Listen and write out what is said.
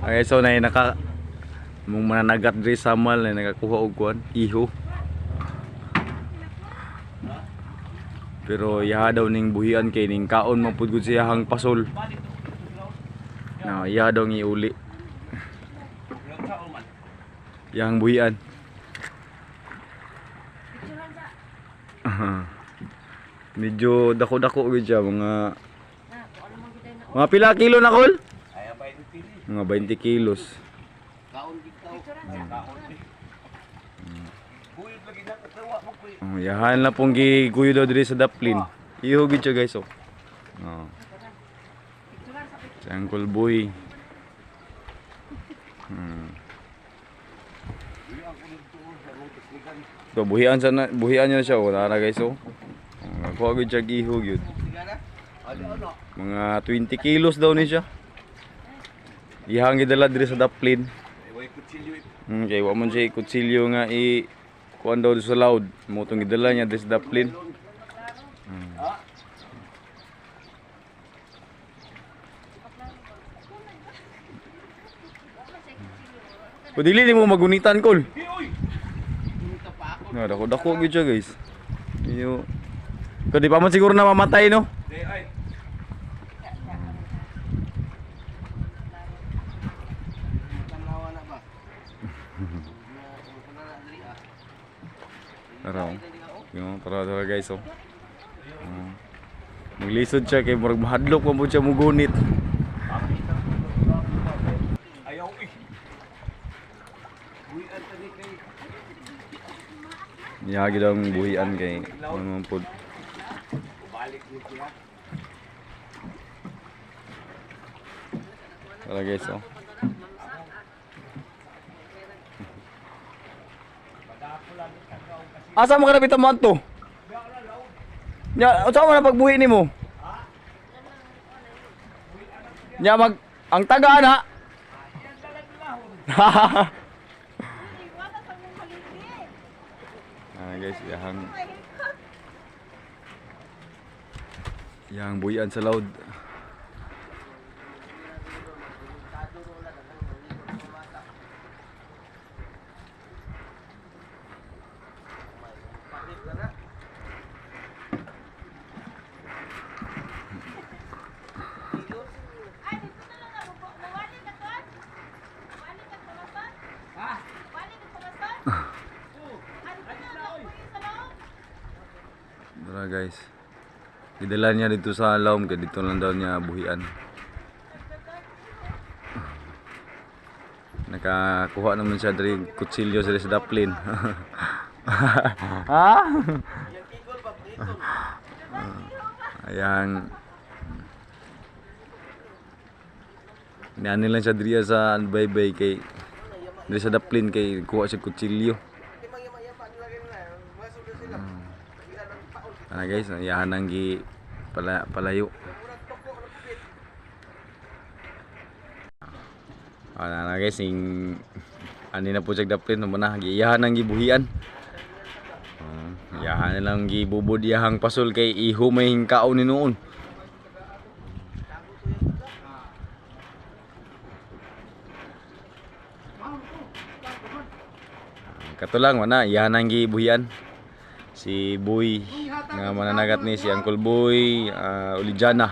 Okay, so na mong mananagat diri sa mal na nakakuha og kuan iho. Pero iha daw ning buhian kay ning kaon man pud gud siya hang pasol. Na iha daw iuli. Yang buhian. Medyo dako-dako gud siya mga pila kilo na kol? Mga 20 kilos. Yahan na pong giguyo daw diri sa daplin. Iho gid siya guys oh. Si Uncle Boy. So buhian niya siya oh, tara guys oh. Nakuha gid siya iho gyud. Mga 20 kilos daw ni siya. Ihang gidala diri sa daplin. Kay wa man siya kutsilyo nga kuan daw sa loud. Mo tong gidala niya diri sa daplin. Pwede mo magunitan kol. Na dako gid siya guys. Iyo. Kadi pa man siguro na mamatay no. Tara guys oh. Maglisod siya kay murag mahadlok pa pud siya mugunit. Ayaw buhian tani kay. Yagi daw ang buhian kay ano pud. Balik ni siya. Tara guys oh. Asa mo ka nabita mo to? Nya, unsa man ang pagbuhi nimo? Nya ang taga na. Guys, yang buhian sa loud. Tara guys. Gidala niya dito sa laom kay dito lang daw niya buhian. Nakakuha naman siya dari kutsilyo sa daplin. Ha? Ayan. Niyan lang siya diri sa baybay kay diri sa daplin kay kuha siya kutsilyo. Guys, yahan nang palayo. Guys, ani na po siya daplin mo na giyahan nang gibuhian. Yahan lang gibubod yahang pasol kay iho may hingkaon ni noon. Kato lang mana yahan nang gibuhian. Si Boy nga mananagat ni si Uncle Boy Ulijana.